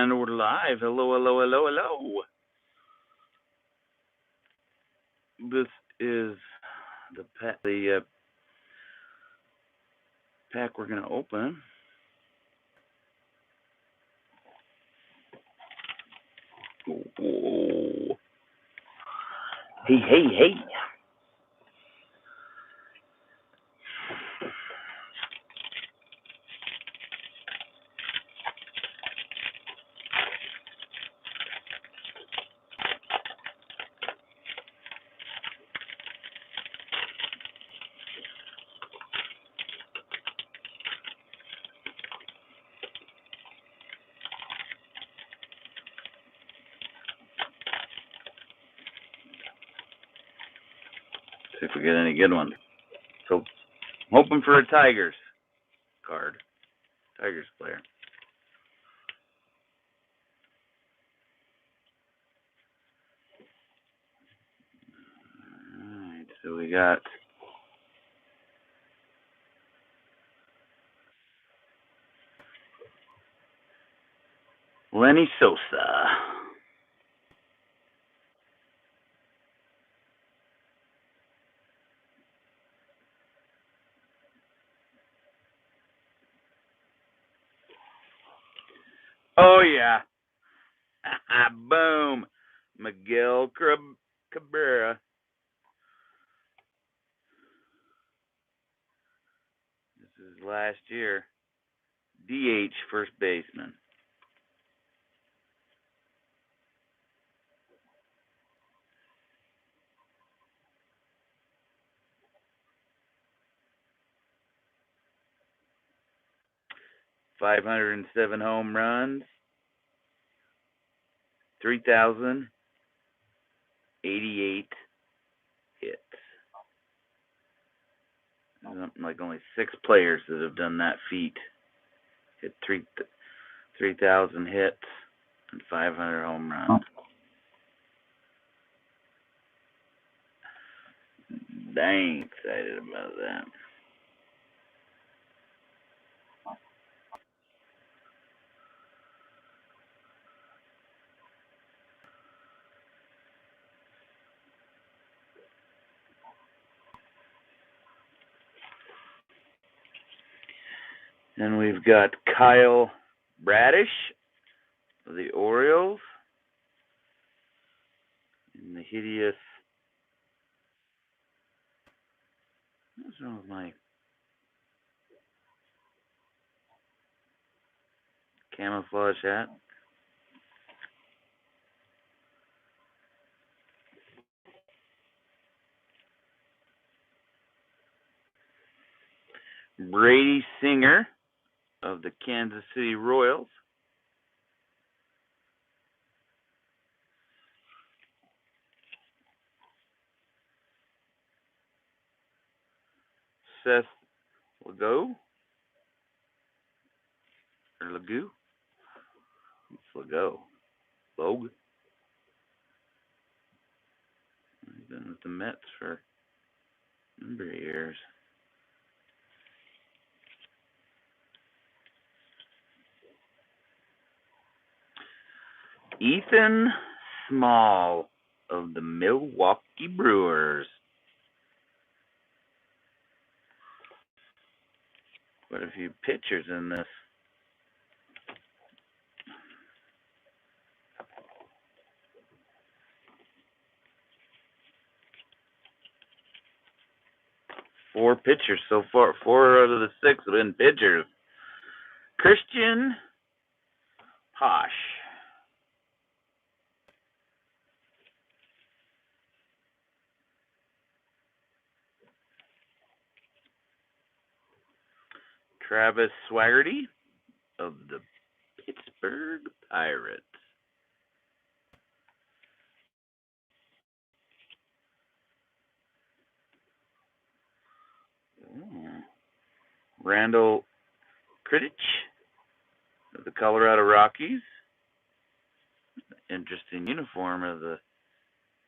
And we're live. Hello, hello, hello, hello. This is the pack we're going to open. Oh. Hey, hey, hey. See if we get any good ones. So, I'm hoping for a Tigers card. Tigers player. Alright, so we got Lenny Sosa. Oh, yeah. Boom. Miguel Cabrera. This is last year. DH first baseman. .507 home runs, 3,088 hits. Something like only 6 players that have done that feat. Hit 3,000 hits and 500 home runs. Dang excited about that. And we've got Kyle Bradish of the Orioles in the hideous. What's wrong with my camouflage hat? Brady Singer of the Kansas City Royals. Seth Legault. Or Legault? It's Legault. Logue. He's been with the Mets for a number of years. Ethan Small of the Milwaukee Brewers. Quite a few pitchers in this. Four pitchers so far. 4 out of the 6 have been pitchers. Christian Posh. Travis Swaggerty of the Pittsburgh Pirates. Randall Kritich of the Colorado Rockies. Interesting uniform of the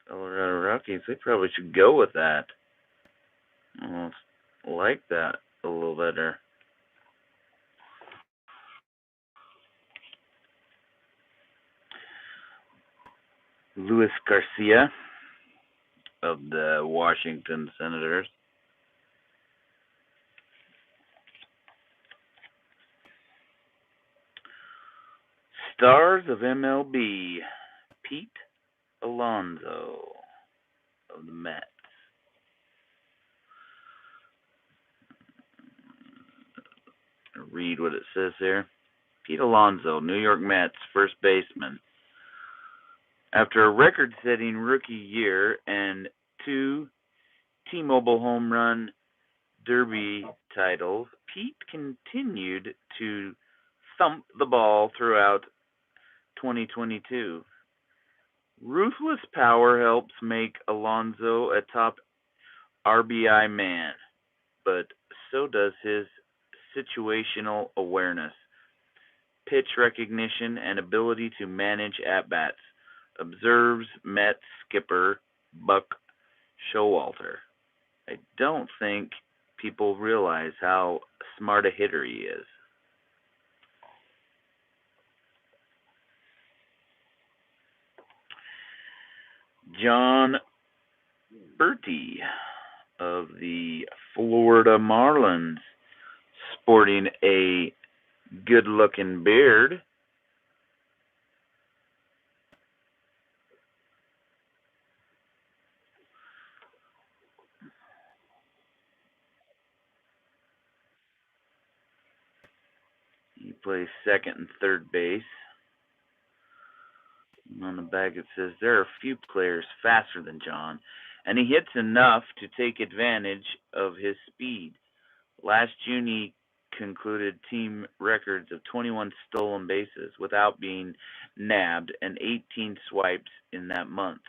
Colorado Rockies. They probably should go with that. I almost like that a little better. Luis Garcia of the Washington Senators. Stars of MLB, Pete Alonso of the Mets. Read what it says here. Pete Alonso, New York Mets first baseman. After a record-setting rookie year and 2 T-Mobile Home Run Derby titles, Pete continued to thump the ball throughout 2022. Ruthless power helps make Alonso a top RBI man, but so does his situational awareness, pitch recognition, and ability to manage at-bats, observes Mets skipper Buck Showalter. I don't think people realize how smart a hitter he is. John Berti of the Florida Marlins, sporting a good-looking beard. He plays second and third base. On the back it says, there are few players faster than John, and he hits enough to take advantage of his speed. Last June, he concluded team records of 21 stolen bases without being nabbed and 18 swipes in that month,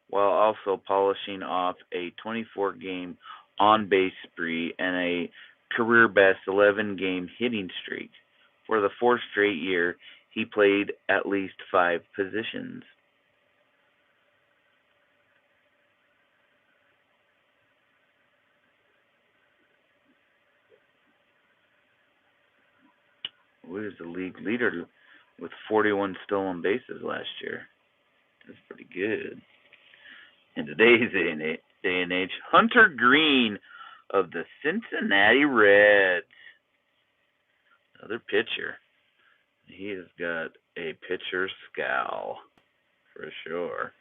while also polishing off a 24-game on-base spree and a career-best 11-game hitting streak. For the 4th straight year, he played at least 5 positions. He was the league leader with 41 stolen bases last year. That's pretty good. In today's day and age, Hunter Greene of the Cincinnati Reds. Another pitcher. He has got a pitcher's scowl, for sure.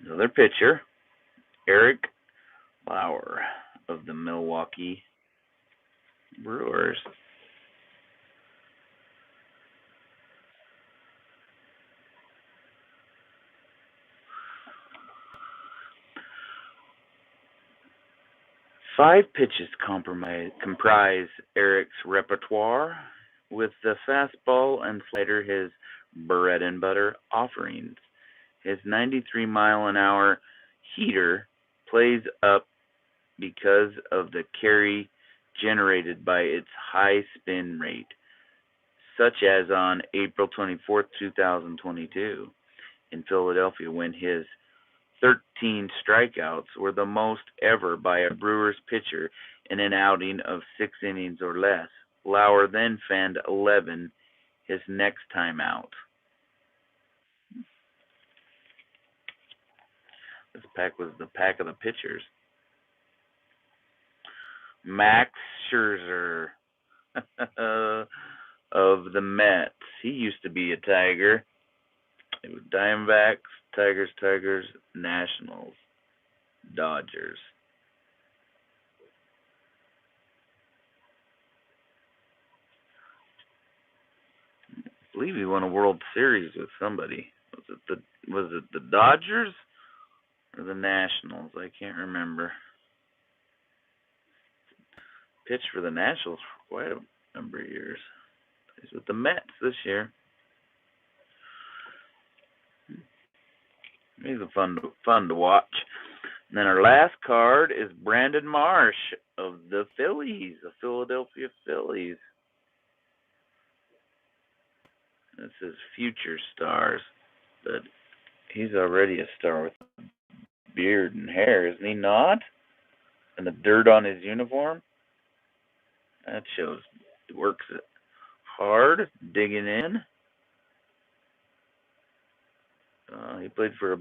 Another pitcher, Eric Lauer of the Milwaukee Brewers. Five pitches comprise Eric's repertoire, with the fastball and slider his bread and butter offerings. His 93-mile-an-hour heater plays up because of the carry generated by its high spin rate, such as on April 24, 2022, in Philadelphia, when his 13 strikeouts were the most ever by a Brewers pitcher in an outing of 6 innings or less. Lauer then fanned 11 his next time out. This pack was the pack of the pitchers. Max Scherzer of the Mets. He used to be a Tiger. It was Diamondbacks, Tigers, Nationals, Dodgers. I believe he won a World Series with somebody. Was it the Dodgers or the Nationals? I can't remember. Pitched for the Nationals for quite a number of years. He's with the Mets this year. He's fun to watch. And then our last card is Brandon Marsh of the Phillies, the Philadelphia Phillies. This is future stars, but he's already a star with beard and hair, isn't he not? And the dirt on his uniform. That shows works hard, digging in. He played for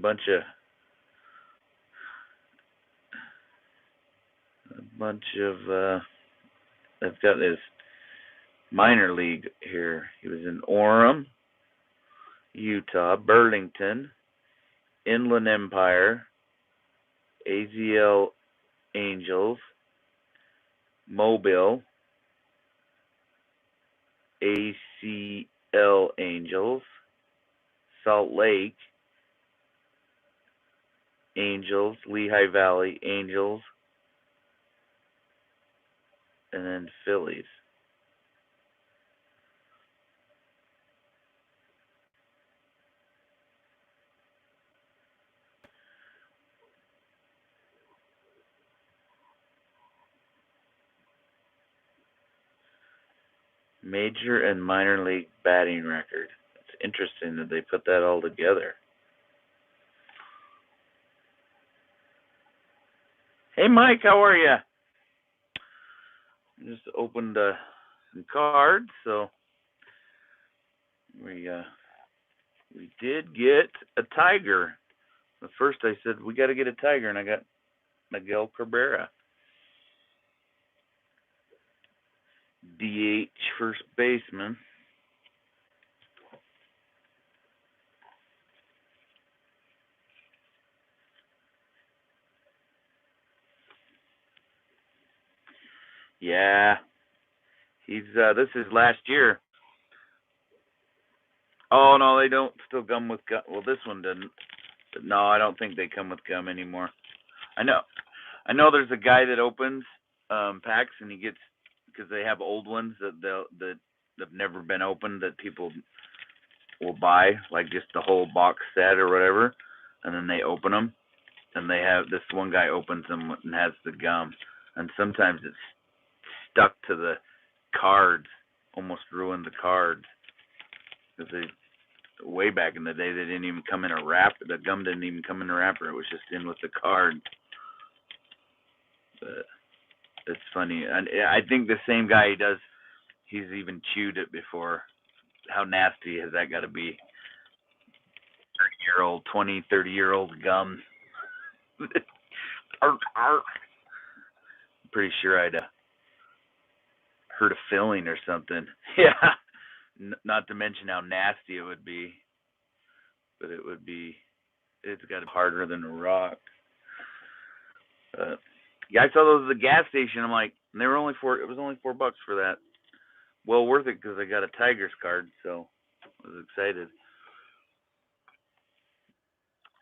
I've got his minor league here. He was in Orem, Utah, Burlington, Inland Empire, AZL Angels, Mobile, ACL Angels, Salt Lake Angels, Lehigh Valley Angels, and then Phillies. Major and minor league batting record. It's interesting that they put that all together. Hey, Mike, how are you? Just opened some cards, so we did get a Tiger. At first, I said we got to get a Tiger, and I got Miguel Cabrera, DH first baseman. Yeah, he's this is last year. Oh no, they don't still come with gum. Well, this one didn't. But no, I don't think they come with gum anymore. I know. There's a guy that opens packs, and he gets because they have old ones that have never been opened that people will buy, like just the whole box set or whatever, and then they open them, and they have this one guy opens them and has the gum, and sometimes it's stuck to the cards, almost ruined the cards because they way back in the day they didn't even come in a wrap. The gum didn't even come in a wrapper; it was just in with the card. But it's funny, and I think the same guy he's even chewed it before. How nasty has that got to be? 30-year-old gum. I'm pretty sure I'd hurt a filling or something. Yeah. Not to mention how nasty it would be, but it's got to be harder than a rock. Yeah, I saw those at the gas station. I'm like, and they were only it was only $4 for that. Well worth it because I got a Tigers card, so I was excited.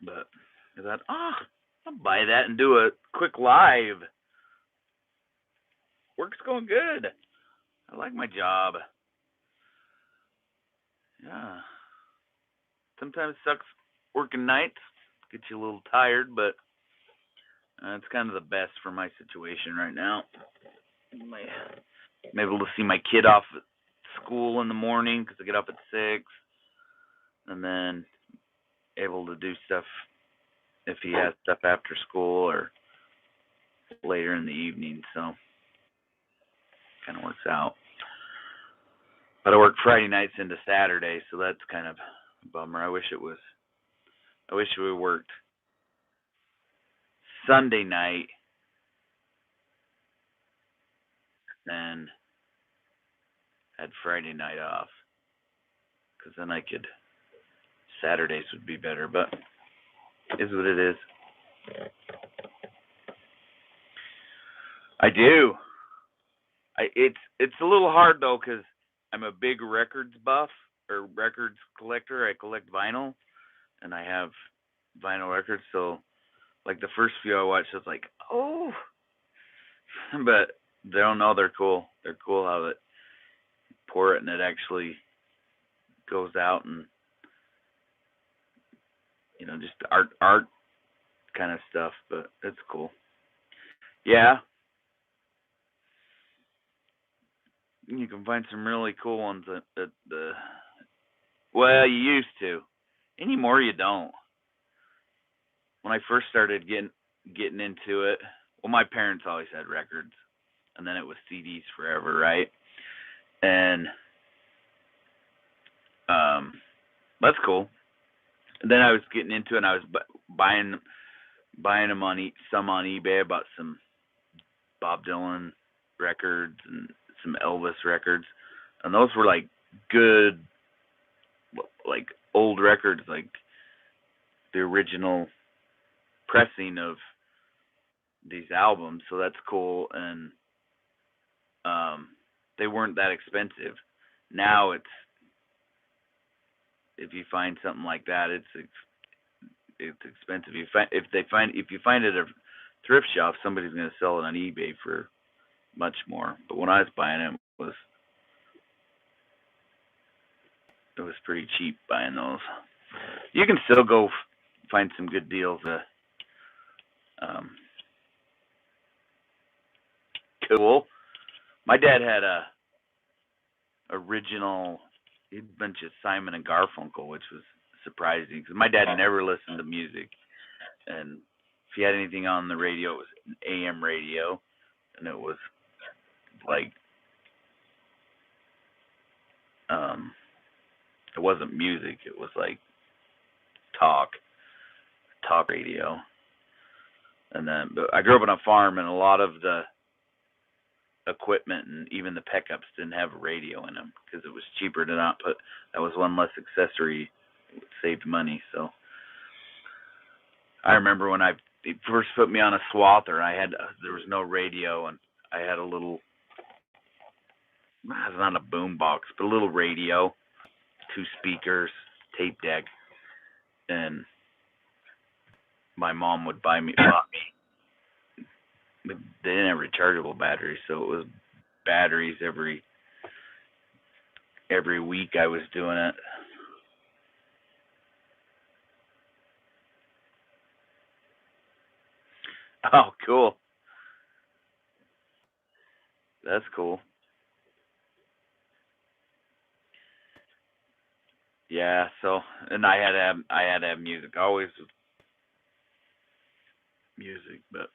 But I thought, I'll buy that and do a quick live. Work's going good. I like my job. Yeah. Sometimes it sucks working nights. Gets you a little tired, but it's kind of the best for my situation right now. I'm able to see my kid off at school in the morning because I get up at 6, and then able to do stuff if he has stuff after school or later in the evening. So kind of works out. But I work Friday nights into Saturday, so that's kind of a bummer. I wish we worked Sunday night, then had Friday night off, because then Saturdays would be better. But it is what it is. I do. It's a little hard though, because I'm a big records buff or records collector. I collect vinyl, and I have vinyl records. So like the first few I watched, I was like, oh, but they don't know they're cool. They're cool how it pour it and it actually goes out, and just art kind of stuff. But it's cool. Yeah, you can find some really cool ones at the. Well, you used to. Anymore, you don't. When I first started getting into it, well, my parents always had records, and then it was CDs forever, right? And that's cool. And then I was getting into it, and I was buying them some on eBay. I bought some Bob Dylan records and some Elvis records, and those were like good, like old records, like the original pressing of these albums. So that's cool, and they weren't that expensive. Now it's, if you find something like that, it's expensive. If you find it at a thrift shop, somebody's going to sell it on eBay for much more. But when I was buying it, it was pretty cheap buying those. You can still go find some good deals. Cool. My dad had a original bunch of Simon and Garfunkel, which was surprising because my dad never listened to music, and if he had anything on the radio, it was an AM radio, and it was like it wasn't music, it was like talk radio. And then, but I grew up on a farm, and a lot of the equipment and even the pickups didn't have a radio in them because it was cheaper to not put. That was one less accessory. It saved money. So I remember when they first put me on a Swather, there was no radio, and I had a little, it's not a boom box, but a little radio, 2 speakers, tape deck, and my mom would bought me. They didn't have rechargeable batteries, so it was batteries every week I was doing it. Oh, cool. That's cool. Yeah, so, and I had to have music always with music, but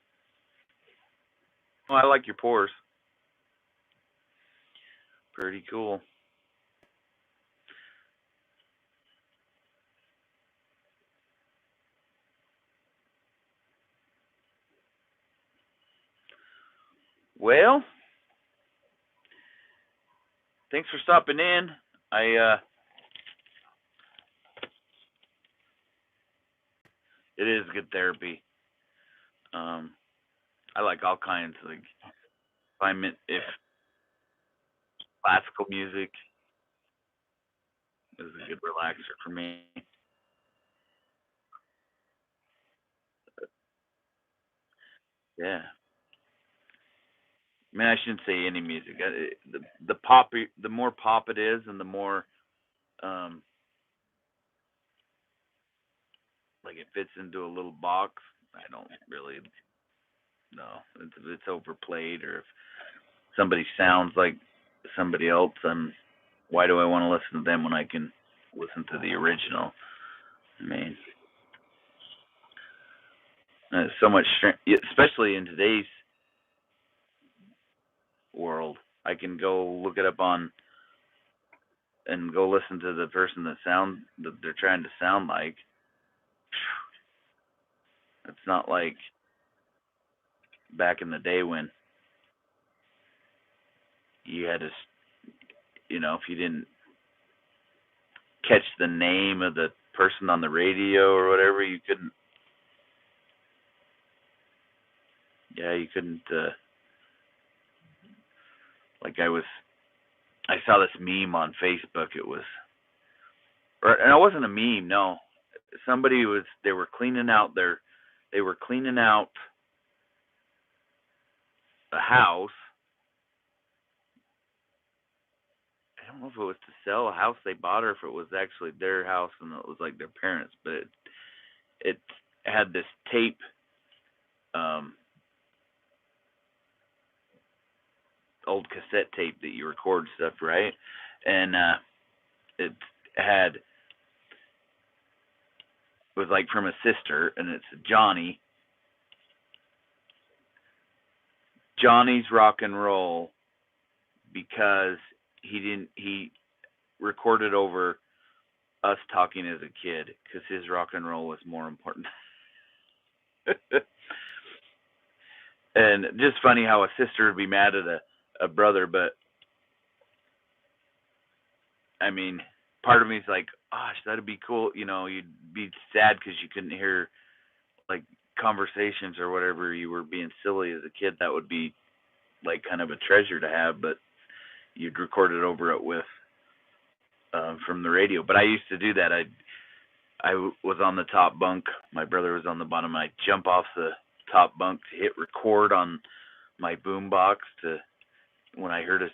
well, I like your pores. Pretty cool. Well, thanks for stopping in. It is good therapy. Um, I like all kinds. Like if classical music is a good relaxer for me. Yeah. I mean, I shouldn't say any music. The more pop it is, and the more um, like it fits into a little box. I don't really know if it's overplayed or if somebody sounds like somebody else. Then why do I want to listen to them when I can listen to the original? I mean, so much strength, especially in today's world. I can go look it up on and go listen to the person that they're trying to sound like. It's not like back in the day when you had to, if you didn't catch the name of the person on the radio or whatever, you couldn't. Yeah, you couldn't. Like I saw this meme on Facebook. And it wasn't a meme. No, they were cleaning out a house. I don't know if it was to sell a house they bought or if it was actually their house and it was like their parents, but it had this tape, um, old cassette tape that you record stuff, right? And it had it was like from a sister, and it's Johnny's Rock and Roll, because he recorded over us talking as a kid, because his rock and roll was more important. And just funny how a sister would be mad at a brother, but I mean, part of me is like, gosh, that'd be cool. You know, you'd be sad because you couldn't hear like conversations or whatever. You were being silly as a kid. That would be like kind of a treasure to have, but you'd record it over it with from the radio. But I used to do that. I was on the top bunk. My brother was on the bottom. I'd jump off the top bunk to hit record on my boombox to when I heard a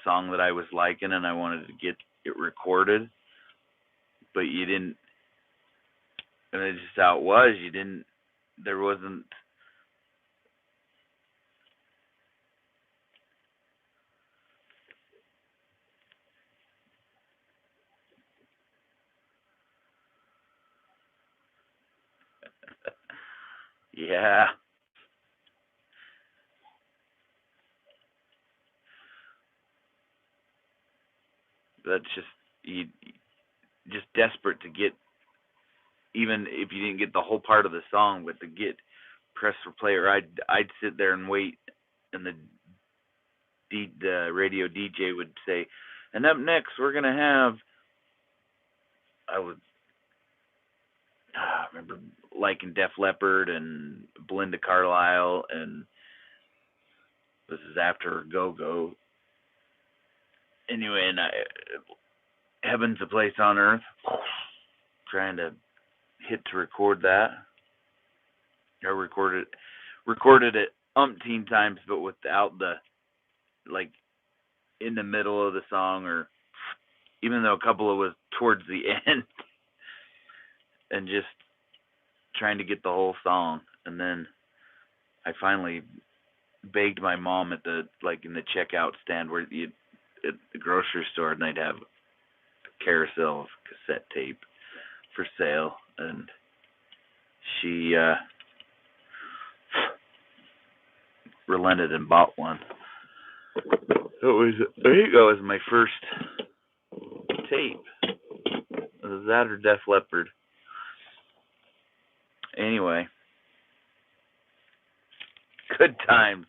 song that I was liking and I wanted to get it recorded. But you didn't, and it's just how it was. You didn't, there wasn't, yeah. That's just, you just desperate to get, even if you didn't get the whole part of the song, but to get press for play, or I'd sit there and wait, and the radio DJ would say, and up next we're gonna have, I would remember liking Def Leppard and Belinda Carlisle, and this is after Go Go. Anyway, and Heaven's a Place on Earth, trying to hit to record that. I recorded it umpteen times, but without the, like, in the middle of the song, or even though a couple of was towards the end, and just trying to get the whole song. And then I finally begged my mom at the, like, in the checkout stand where you at the grocery store, and they'd have a carousel of cassette tape for sale, and she relented and bought one. So there you go, is my first tape. Was that or Def Leppard? Anyway, good times,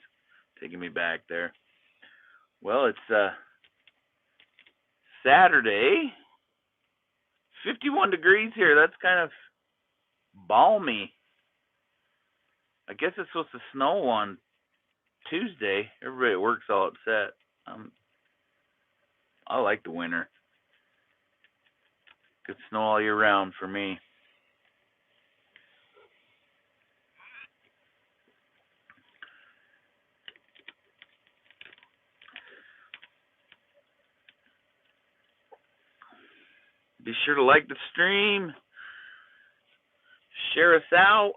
taking me back there. Well, it's Saturday, 51 degrees here. That's kind of balmy. I guess it's supposed to snow on Tuesday. Everybody at work's all upset. I like the winter. Could snow all year round for me. Be sure to like the stream. Share us out.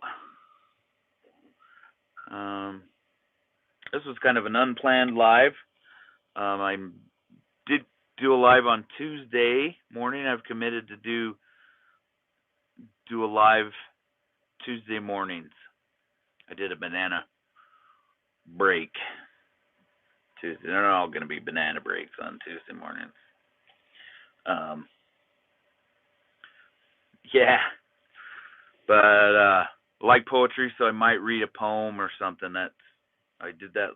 This was kind of an unplanned live. I did do a live on Tuesday morning. I've committed to do a live Tuesday mornings. I did a banana break Tuesday. They're not all going to be banana breaks on Tuesday mornings. Yeah, but I like poetry, so I might read a poem or something. I did that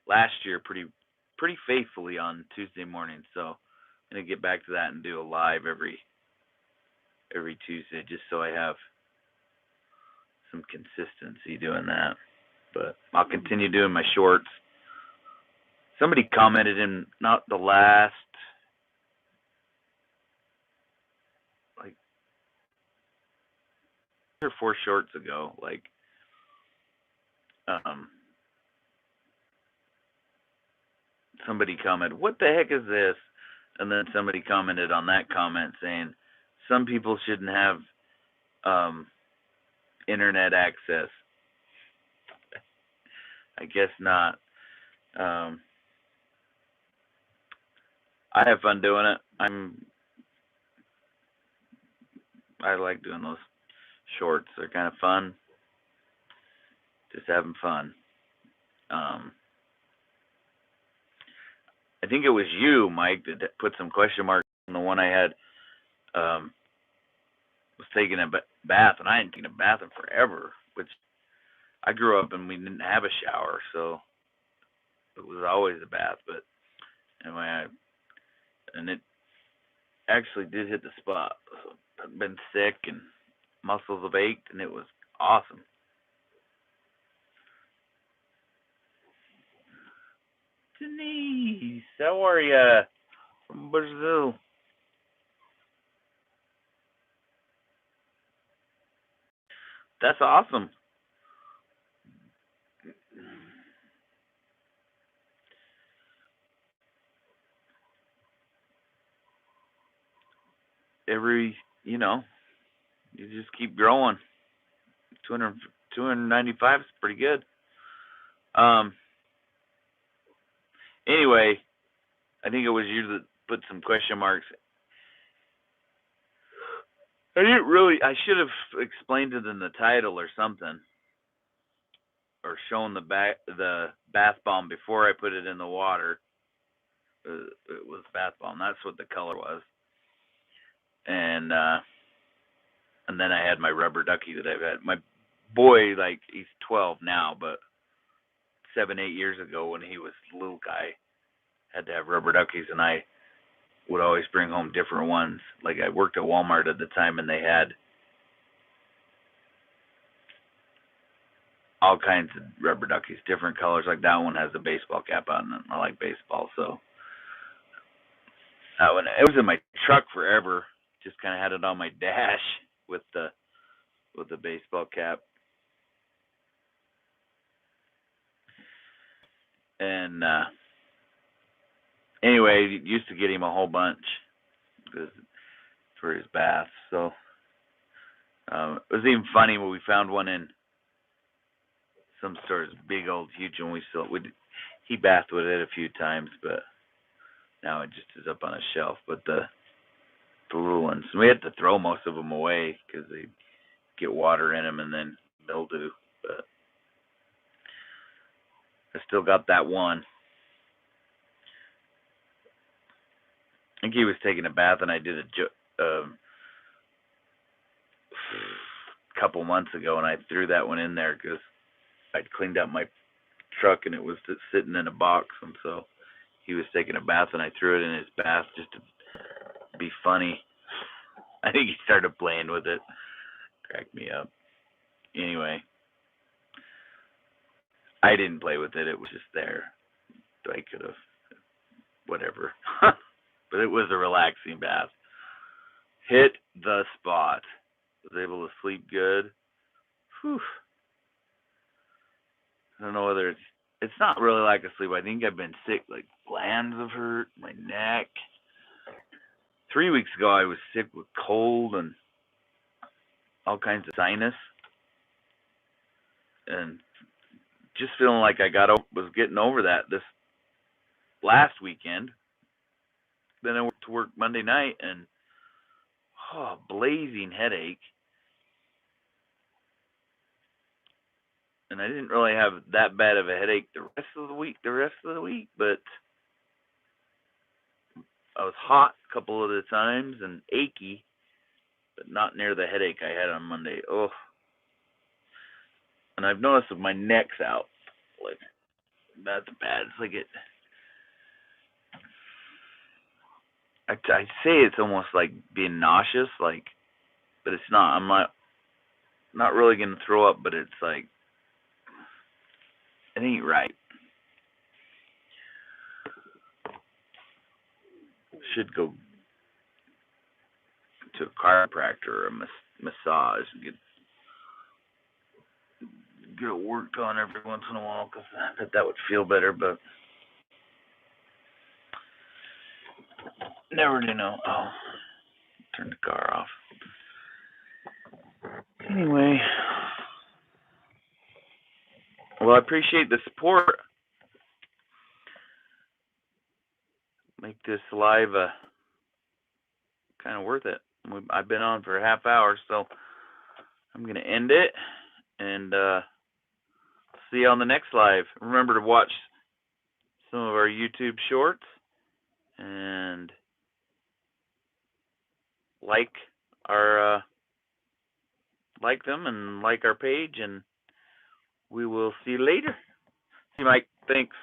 last year pretty faithfully on Tuesday morning, so I'm gonna get back to that and do a live every Tuesday, just so I have some consistency doing that. But I'll continue doing my shorts. Somebody commented in not the last, like, 3 or 4 shorts ago, like, somebody commented, "What the heck is this?" And then somebody commented on that comment saying, "Some people shouldn't have internet access." I guess not. I have fun doing it. I like doing those shorts. They're kind of fun. Just having fun. I think it was you, Mike, that put some question marks on the one I had. Was taking a bath, and I hadn't taken a bath in forever. Which I grew up and we didn't have a shower, so it was always a bath. But anyway, and it actually did hit the spot. So I've been sick and muscles have ached, and it was awesome. Denise, how are ya? From Brazil. That's awesome. Every, you just keep growing. 200, 295 is pretty good. Um. Anyway, I think it was you that put some question marks. I didn't really. I should have explained it in the title or something, or shown the bath bomb before I put it in the water. It was bath bomb. That's what the color was. And then I had my rubber ducky that I've had. My boy, like he's 12 now, but 7, 8 years ago when he was a little guy, had to have rubber duckies, and I would always bring home different ones. Like I worked at Walmart at the time, and they had all kinds of rubber duckies, different colors. Like that one has a baseball cap on it. I like baseball, so that one. It was in my truck forever. Just kind of had it on my dash with the baseball cap. And anyway, used to get him a whole bunch because for his bath. So it was even funny when we found one in some stores, big old huge one. He bathed with it a few times, but now it just is up on a shelf. But the little ones, we had to throw most of them away because they get water in them and then mildew. But I still got that one. I think he was taking a bath, and I did a couple months ago, and I threw that one in there because I'd cleaned out my truck, and it was sitting in a box, and so he was taking a bath, and I threw it in his bath just to be funny. I think he started playing with it. Cracked me up. Anyway, I didn't play with it. It was just there. I could have, whatever. But it was a relaxing bath. Hit the spot. Was able to sleep good. Whew. I don't know whether it's not really like a sleep. I think I've been sick. Like glands have hurt, my neck. 3 weeks ago I was sick with cold and all kinds of sinus, and just feeling like I was getting over that this last weekend. Then I went to work Monday night and blazing headache. And I didn't really have that bad of a headache the rest of the week, but I was hot a couple of the times and achy, but not near the headache I had on Monday. Oh. And I've noticed that my neck's out. Like, that's bad. It's like I'd say it's almost like being nauseous, like, but it's not. I'm not really going to throw up, but it's like, it ain't right. Should go to a chiropractor or a massage and get it worked on every once in a while, because I bet that would feel better, but never do know. Oh, turn the car off. Anyway, well, I appreciate the support. Make this live kind of worth it. I've been on for a half hour, so I'm going to end it and see you on the next live. Remember to watch some of our YouTube shorts and like them and like our page, and we will see you later. See you, Mike. Thanks.